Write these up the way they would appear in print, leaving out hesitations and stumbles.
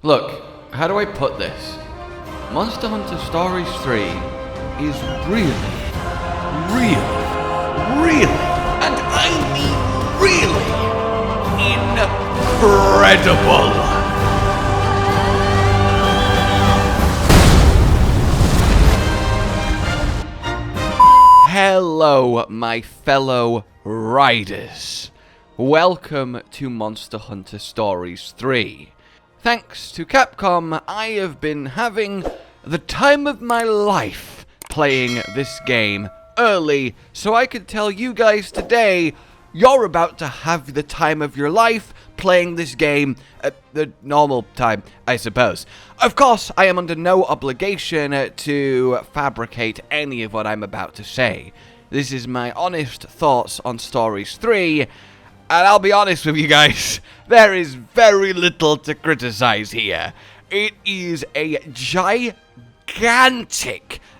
Look, how do I put this? Monster Hunter Stories 3 is really, and I mean really, incredible! Hello, my fellow riders. Welcome to Monster Hunter Stories 3. Thanks to Capcom, I have been having the time of my life playing this game early, so I can tell you guys today, you're about to have the time of your life playing this game at the normal time, I suppose. Of course, I am under no obligation to fabricate any of what I'm about to say. This is my honest thoughts on Stories 3, and I'll be honest with you guys, there is very little to criticize here. It is a gigantic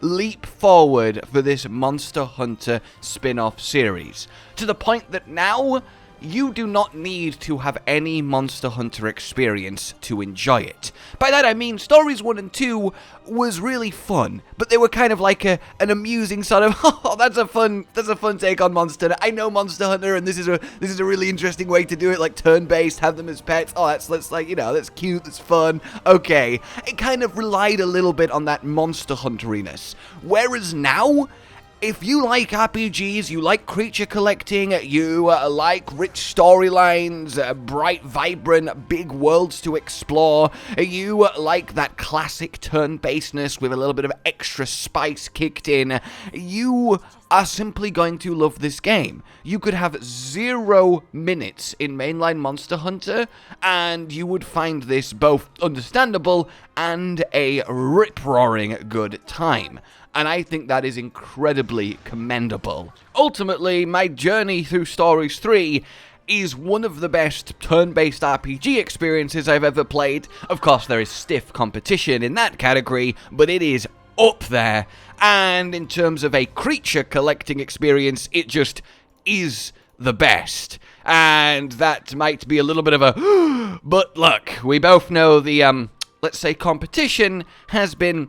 leap forward for this Monster Hunter spin-off series, to the point that now you do not need to have any Monster Hunter experience to enjoy it. By that I mean Stories 1 and 2 was really fun, but they were kind of like an amusing sort of, oh, that's a fun take on Monster. I know Monster Hunter, and this is a really interesting way to do it, like turn-based, have them as pets. Oh, that's like, you know, that's cute, that's fun. Okay, it kind of relied a little bit on that Monster Hunteriness. Whereas now, if you like RPGs, you like creature collecting, you like rich storylines, bright, vibrant, big worlds to explore, you like that classic turn-basedness with a little bit of extra spice kicked in, you are simply going to love this game. You could have 0 minutes in mainline Monster Hunter, and you would find this both understandable and a rip-roaring good time. And I think that is incredibly commendable. Ultimately, my journey through Stories 3 is one of the best turn-based RPG experiences I've ever played. Of course, there is stiff competition in that category, but it is up there. And in terms of a creature collecting experience, it just is the best. And that might be a little bit of a but look, we both know the let's say competition has been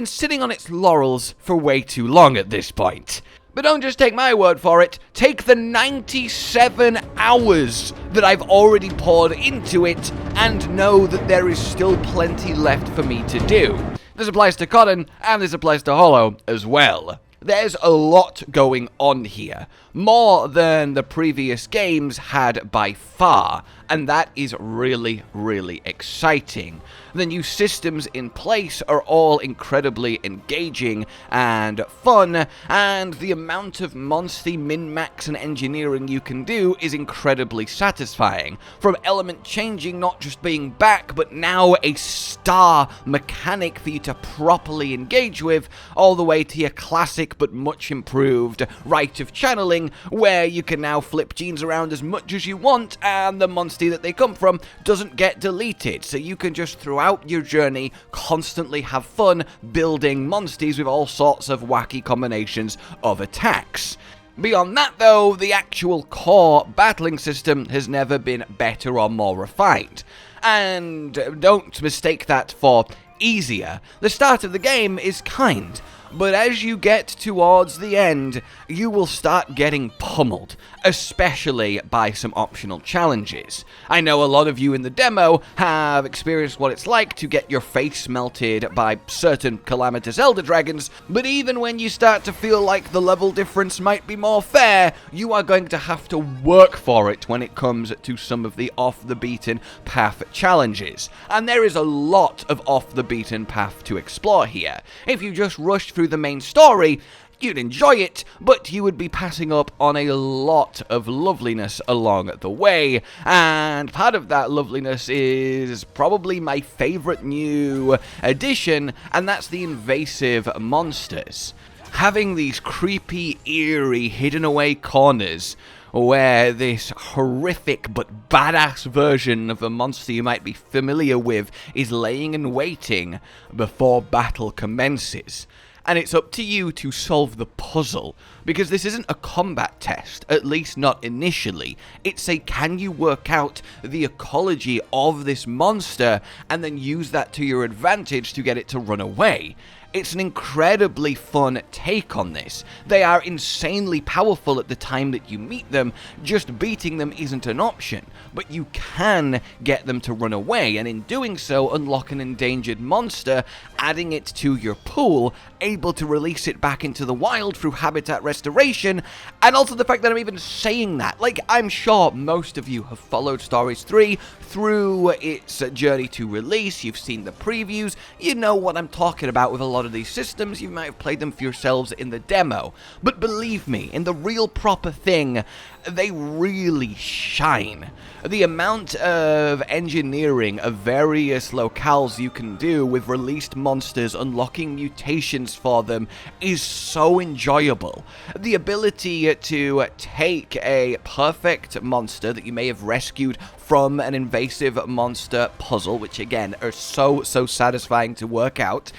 sitting on its laurels for way too long at this point. But don't just take my word for it, take the 97 hours that I've already poured into it and know that there is still plenty left for me to do. This applies to Cotton, and this applies to Hollow as well. There's a lot going on here, more than the previous games had by far, and that is really, really exciting. The new systems in place are all incredibly engaging and fun, and the amount of Monstie min-max and engineering you can do is incredibly satisfying. From element changing not just being back, but now a star mechanic for you to properly engage with, all the way to your classic but much improved rite of channeling, where you can now flip genes around as much as you want, and the Monstie that they come from doesn't get deleted, so you can just throughout your journey constantly have fun building Monsties with all sorts of wacky combinations of attacks. Beyond that though, the actual core battling system has never been better or more refined. And don't mistake that for easier. The start of the game is kind, but as you get towards the end, you will start getting pummeled, especially by some optional challenges. I know a lot of you in the demo have experienced what it's like to get your face melted by certain calamitous elder dragons, but even when you start to feel like the level difference might be more fair, you are going to have to work for it when it comes to some of the off-the-beaten-path challenges. And there is a lot of off-the-beaten-path to explore here. If you just rush through the main story, you'd enjoy it, but you would be passing up on a lot of loveliness along the way, and part of that loveliness is probably my favorite new addition, and that's the invasive monsters. Having these creepy, eerie, hidden away corners where this horrific but badass version of a monster you might be familiar with is laying in waiting before battle commences. And it's up to you to solve the puzzle Because this isn't a combat test, at least not initially. It's a can you work out the ecology of this monster and then use that to your advantage to get it to run away. It's an incredibly fun take on this. They are insanely powerful at the time that you meet them. Just beating them isn't an option, but you can get them to run away, and in doing so unlock an endangered monster, adding it to your pool, able to release it back into the wild through habitat restoration, and also the fact that I'm even saying that. Like, I'm sure most of you have followed Stories 3 through its journey to release, you've seen the previews, you know what I'm talking about with a lot of these systems, you might have played them for yourselves in the demo. But believe me, in the real proper thing, they really shine. The amount of engineering of various locales you can do with released monsters, unlocking mutations for them, is so enjoyable. The ability to take a perfect monster that you may have rescued from an invasive monster puzzle, which again are so satisfying to work out,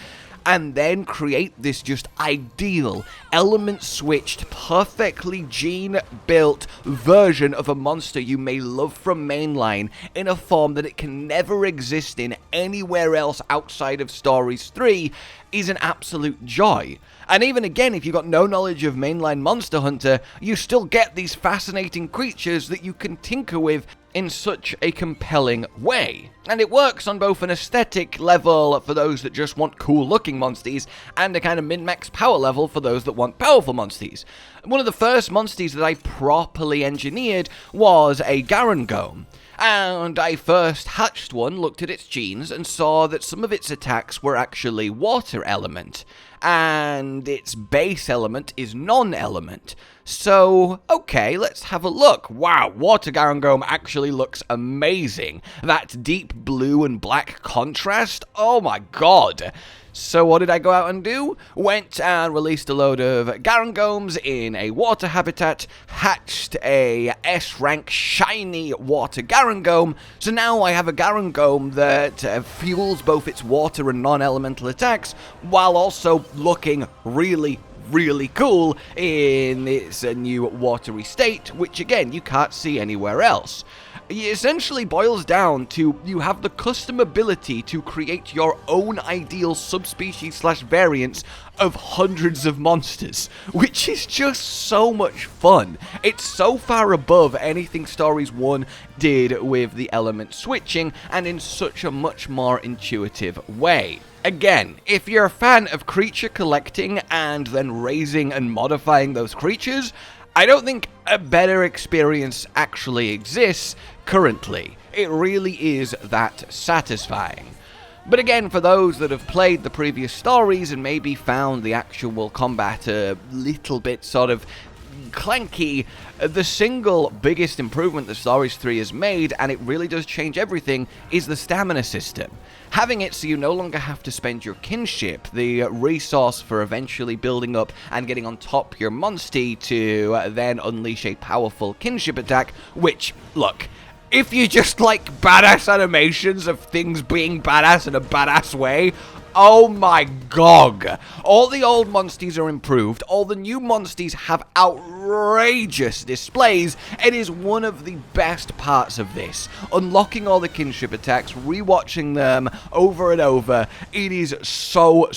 and then create this just ideal, element-switched, perfectly gene-built version of a monster you may love from mainline in a form that it can never exist in anywhere else outside of Stories 3 is an absolute joy. And even again, if you've got no knowledge of mainline Monster Hunter, you still get these fascinating creatures that you can tinker with in such a compelling way. And it works on both an aesthetic level for those that just want cool looking monsties, and a kind of min-max power level for those that want powerful monsties. One of the first monsties that I properly engineered was a Garangome. And I first hatched one, looked at its genes, and saw that some of its attacks were actually water element, and its base element is non-element. So, okay, let's have a look. Wow, Water Garangome actually looks amazing. That deep blue and black contrast, oh my god. So what did I go out and do? Went and released a load of Garangomes in a water habitat, hatched a S-rank shiny water Garangome, so now I have a Garangome that fuels both its water and non-elemental attacks, while also looking really cool in its new watery state, which again, you can't see anywhere else. It essentially boils down to you have the custom ability to create your own ideal subspecies / variants of hundreds of monsters, which is just so much fun. It's so far above anything Stories 1 did with the element switching, and in such a much more intuitive way. Again, if you're a fan of creature collecting and then raising and modifying those creatures, I don't think a better experience actually exists currently. It really is that satisfying. But again, for those that have played the previous stories and maybe found the actual combat a little bit sort of clanky, the single biggest improvement that Stories 3 has made, and it really does change everything, is the stamina system. Having it so you no longer have to spend your kinship, the resource for eventually building up and getting on top your Monstie to then unleash a powerful kinship attack, which, look, if you just like badass animations of things being badass in a badass way, oh my god. All the old Monsties are improved, all the new Monsties have outrageous displays. It is one of the best parts of this. Unlocking all the kinship attacks, rewatching them over and over, it is so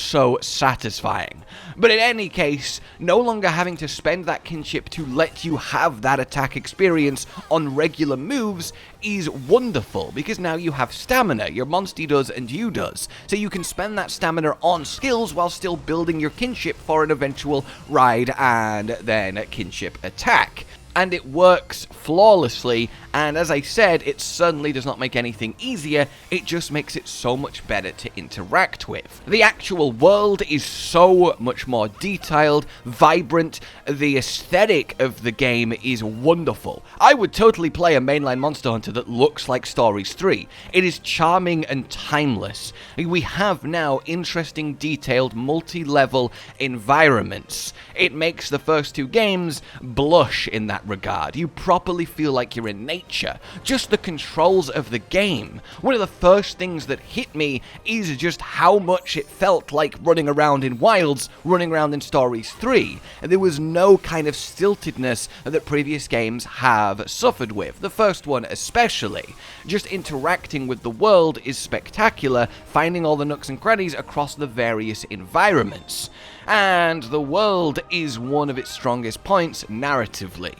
satisfying. But in any case, no longer having to spend that kinship to let you have that attack experience on regular moves is wonderful, because now you have stamina, your Monstie does and you does, so you can spend that stamina on skills while still building your kinship for an eventual ride and then kinship attack. And it works flawlessly, and as I said, it certainly does not make anything easier, it just makes it so much better to interact with. The actual world is so much more detailed, vibrant, the aesthetic of the game is wonderful. I would totally play a mainline Monster Hunter that looks like Stories 3. It is charming and timeless. We have now interesting, detailed, multi-level environments. It makes the first two games blush in that regard. You properly feel like you're in nature. Just the controls of the game. One of the first things that hit me is just how much it felt like running around in Wilds, running around in Stories 3. And there was no kind of stiltedness that previous games have suffered with. The first one especially. Just interacting with the world is spectacular, finding all the nooks and crannies across the various environments. And the world is one of its strongest points narratively.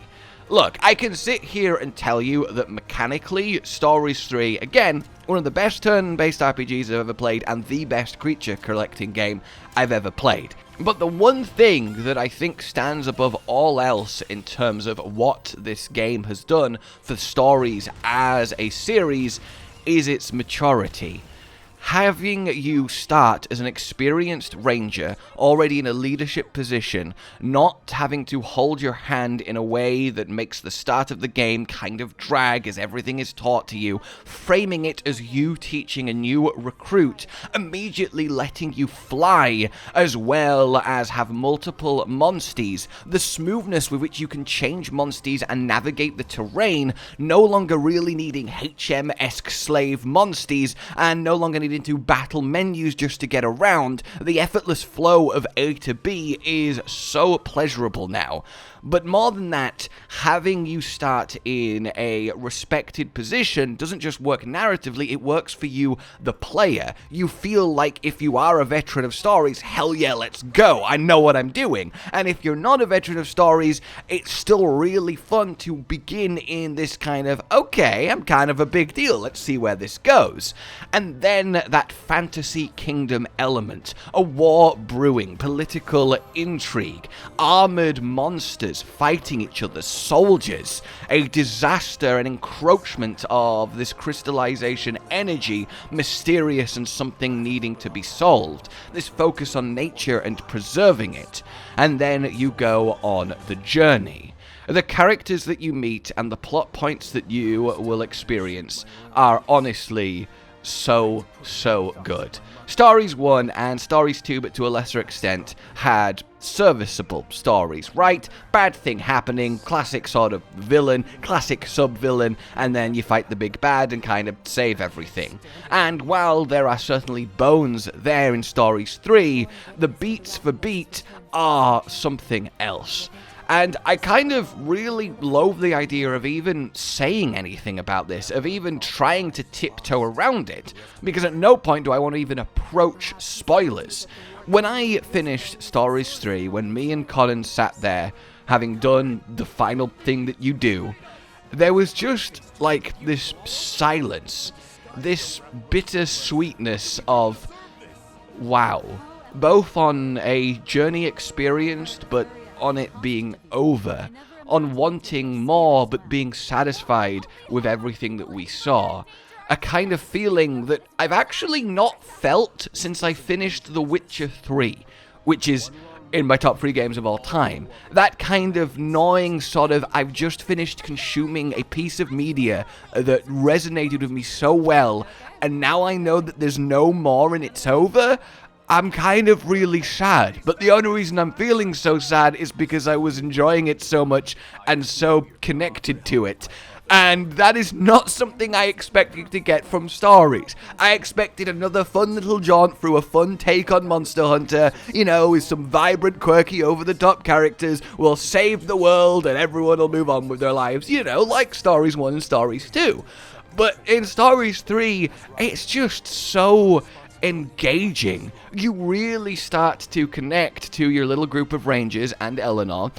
Look, I can sit here and tell you that mechanically, Stories 3, again, one of the best turn-based RPGs I've ever played and the best creature collecting game I've ever played. But the one thing that I think stands above all else in terms of what this game has done for Stories as a series is its maturity. Having you start as an experienced ranger, already in a leadership position, not having to hold your hand in a way that makes the start of the game kind of drag as everything is taught to you, framing it as you teaching a new recruit, immediately letting you fly, as well as have multiple monsties, the smoothness with which you can change monsties and navigate the terrain, no longer really needing HM-esque slave monsties, and no longer needing into battle menus just to get around. The effortless flow of A to B is so pleasurable now. But more than that, having you start in a respected position doesn't just work narratively, it works for you, the player. You feel like if you are a veteran of Stories, hell yeah, let's go, I know what I'm doing. And if you're not a veteran of Stories, it's still really fun to begin in this kind of, okay, I'm kind of a big deal, let's see where this goes. And then that fantasy kingdom element, a war brewing, political intrigue, armored monsters fighting each other, soldiers, a disaster and encroachment of this crystallization energy, mysterious and something needing to be solved, this focus on nature and preserving it, and then you go on the journey. The characters that you meet and the plot points that you will experience are honestly so good. Stories 1 and Stories 2, but to a lesser extent, had serviceable stories, right? Bad thing happening, classic sort of villain, classic sub-villain, and then you fight the big bad and kind of save everything. And while there are certainly bones there in Stories 3, the beats for beat are something else. And I kind of really loathe the idea of even saying anything about this, of even trying to tiptoe around it, because at no point do I want to even approach spoilers. When I finished Stories 3, when me and Colin sat there, having done the final thing that you do, there was just, like, this silence, this bitter sweetness of, wow, both on a journey experienced, but on it being over, on wanting more but being satisfied with everything that we saw. A kind of feeling that I've actually not felt since I finished The Witcher 3, which is in my top 3 games of all time. That kind of gnawing sort of, I've just finished consuming a piece of media that resonated with me so well, and now I know that there's no more and it's over. I'm kind of really sad, but the only reason I'm feeling so sad is because I was enjoying it so much and so connected to it. And that is not something I expected to get from Stories. I expected another fun little jaunt through a fun take on Monster Hunter, you know, with some vibrant, quirky, over-the-top characters. We'll save the world and everyone will move on with their lives, you know, like Stories 1 and Stories 2. But in Stories 3, it's just so engaging. You really start to connect to your little group of rangers and Eleanor,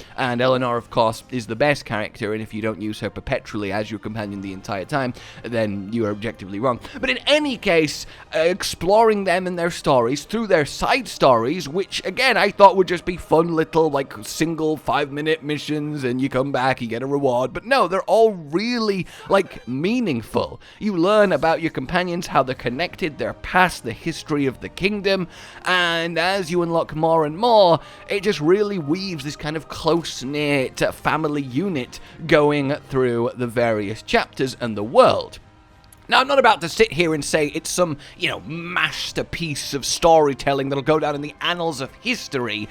of course is the best character, and if you don't use her perpetually as your companion the entire time, then you are objectively wrong. But in any case, exploring them and their stories through their side stories, which again I thought would just be fun little like single 5-minute missions and you come back, you get a reward, but no, they're all really like meaningful. You learn about your companions, how they're connected, their past, the history of the kingdom, and as you unlock more and more, it just really weaves this kind of close-knit family unit going through the various chapters and the world. Now, I'm not about to sit here and say it's some, masterpiece of storytelling that'll go down in the annals of history,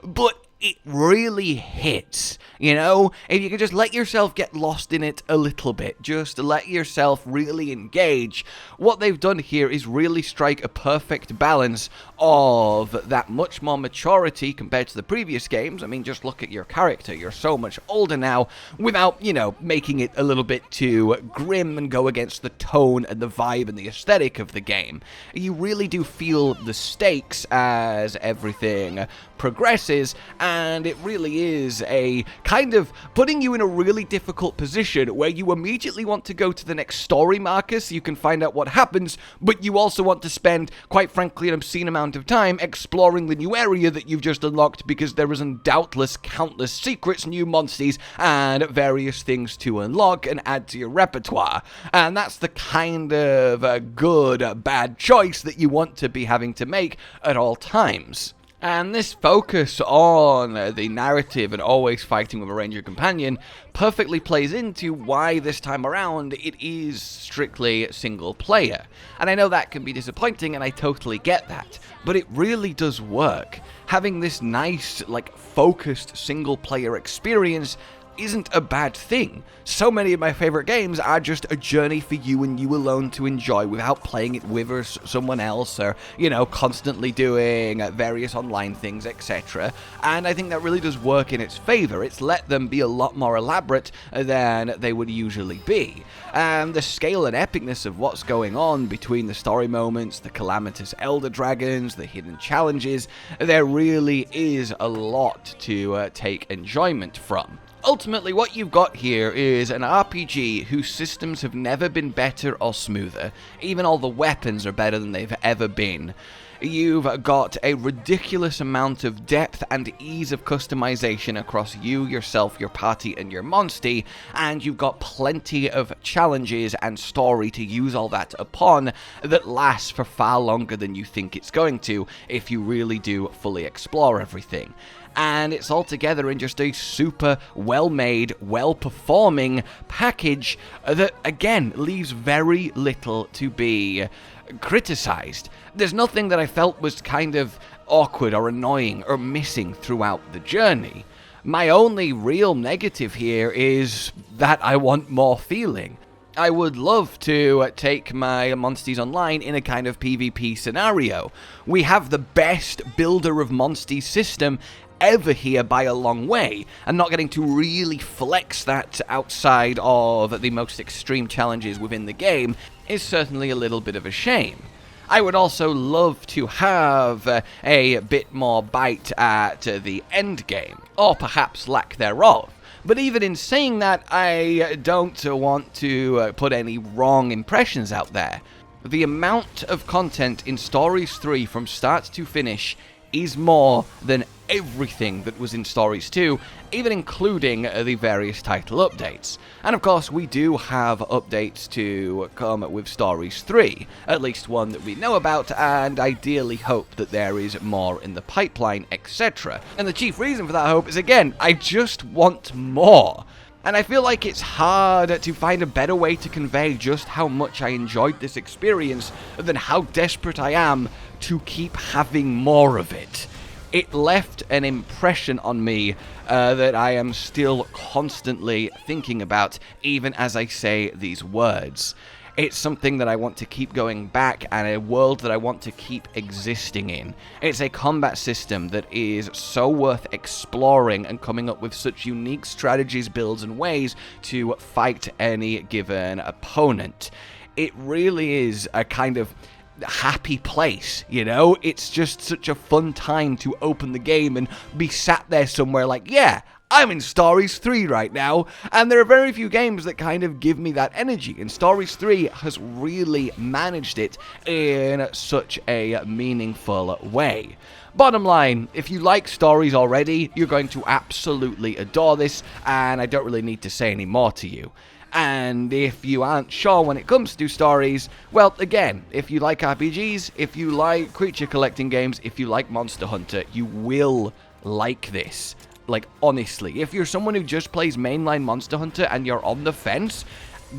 but it really hits, you know? If you can just let yourself get lost in it a little bit, just let yourself really engage, what they've done here is really strike a perfect balance of that much more maturity compared to the previous games. I mean, just look at your character, you're so much older now, without, you know, making it a little bit too grim and go against the tone and the vibe and the aesthetic of the game. You really do feel the stakes as everything progresses, and it really is a kind of putting you in a really difficult position where you immediately want to go to the next story marker so you can find out what happens, but you also want to spend, quite frankly, an obscene amount of time exploring the new area that you've just unlocked, because there is doubtless countless secrets, new monsties, and various things to unlock and add to your repertoire. And that's the kind of good, bad choice that you want to be having to make at all times. And this focus on the narrative and always fighting with a ranger companion perfectly plays into why this time around it is strictly single player. And I know that can be disappointing, and I totally get that, but it really does work. Having this nice, like, focused single player experience isn't a bad thing. So many of my favorite games are just a journey for you and you alone to enjoy without playing it with someone else, or, you know, constantly doing various online things, etc. And I think that really does work in its favor. It's let them be a lot more elaborate than they would usually be. And the scale and epicness of what's going on between the story moments, the calamitous elder dragons, the hidden challenges, there really is a lot to take enjoyment from. Ultimately, what you've got here is an RPG whose systems have never been better or smoother. Even all the weapons are better than they've ever been. You've got a ridiculous amount of depth and ease of customization across you, yourself, your party, and your monstie, and you've got plenty of challenges and story to use all that upon that lasts for far longer than you think it's going to if you really do fully explore everything. And it's all together in just a super well-made, well-performing package that, again, leaves very little to be criticized. There's nothing that I felt was kind of awkward or annoying or missing throughout the journey. My only real negative here is that I want more feeling. I would love to take my Monsties online in a kind of PvP scenario. We have the best builder of Monsties system ever here by a long way, and not getting to really flex that outside of the most extreme challenges within the game is certainly a little bit of a shame. I would also love to have a bit more bite at the end game, or perhaps lack thereof. But even in saying that, I don't want to put any wrong impressions out there. The amount of content in Stories 3 from start to finish is more than everything that was in Stories 2, even including the various title updates. And of course, we do have updates to come with Stories 3, at least one that we know about, and ideally hope that there is more in the pipeline, etc. And the chief reason for that hope is, again, I just want more. And I feel like it's hard to find a better way to convey just how much I enjoyed this experience than how desperate I am to keep having more of it. It left an impression on me that I am still constantly thinking about, even as I say these words. It's something that I want to keep going back, and a world that I want to keep existing in. It's a combat system that is so worth exploring and coming up with such unique strategies, builds, and ways to fight any given opponent. It really is a kind of happy place, you know? It's just such a fun time to open the game and be sat there somewhere like, yeah, I'm in Stories 3 right now, and there are very few games that kind of give me that energy, and Stories 3 has really managed it in such a meaningful way. Bottom line, if you like Stories already, you're going to absolutely adore this, and I don't really need to say any more to you. And if you aren't sure when it comes to Stories, well, again, if you like RPGs, if you like creature collecting games, if you like Monster Hunter, you will like this. Like, honestly, if you're someone who just plays mainline Monster Hunter and you're on the fence,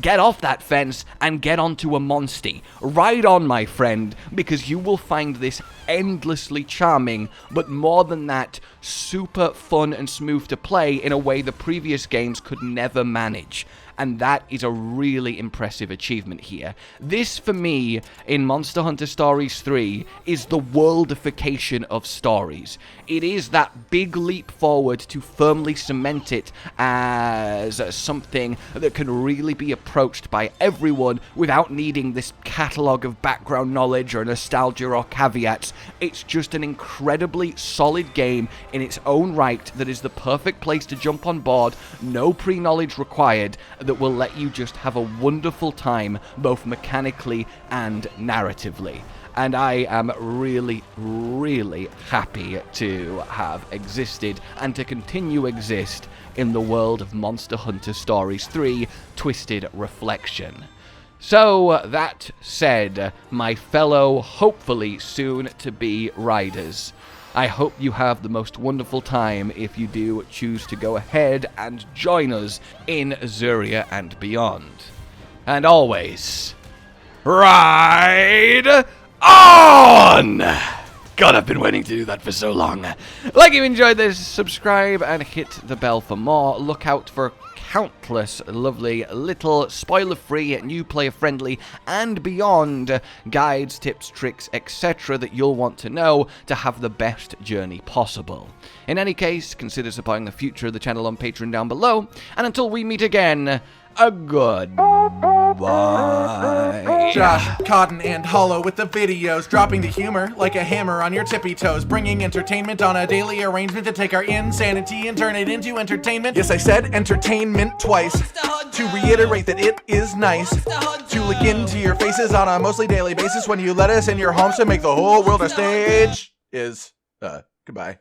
get off that fence and get onto a Monstie. Ride on, my friend, because you will find this endlessly charming, but more than that, super fun and smooth to play in a way the previous games could never manage. And that is a really impressive achievement here. This, for me, in Monster Hunter Stories 3, is the worldification of stories. It is that big leap forward to firmly cement it as something that can really be approached by everyone without needing this catalogue of background knowledge or nostalgia or caveats. It's just an incredibly solid game in its own right that is the perfect place to jump on board, no pre-knowledge required, that will let you just have a wonderful time, both mechanically and narratively. And I am really, really happy to have existed and to continue exist in the world of Monster Hunter Stories 3 Twisted Reflection. So, that said, my fellow, hopefully soon-to-be riders, I hope you have the most wonderful time if you do choose to go ahead and join us in Azuria and beyond. And always, ride on! God, I've been waiting to do that for so long. Like you enjoyed this, subscribe and hit the bell for more. Look out for countless lovely little spoiler-free, new player-friendly, and beyond guides, tips, tricks, etc. that you'll want to know to have the best journey possible. In any case, consider supporting the future of the channel on Patreon down below, and until we meet again, a goodbye. Josh, Cotton, and Hollow with the videos, dropping the humor like a hammer on your tippy toes, bringing entertainment on a daily arrangement to take our insanity and turn it into entertainment. Yes, I said entertainment twice, to reiterate that it is nice to look into your faces on a mostly daily basis when you let us in your homes to make the whole world a stage. Goodbye.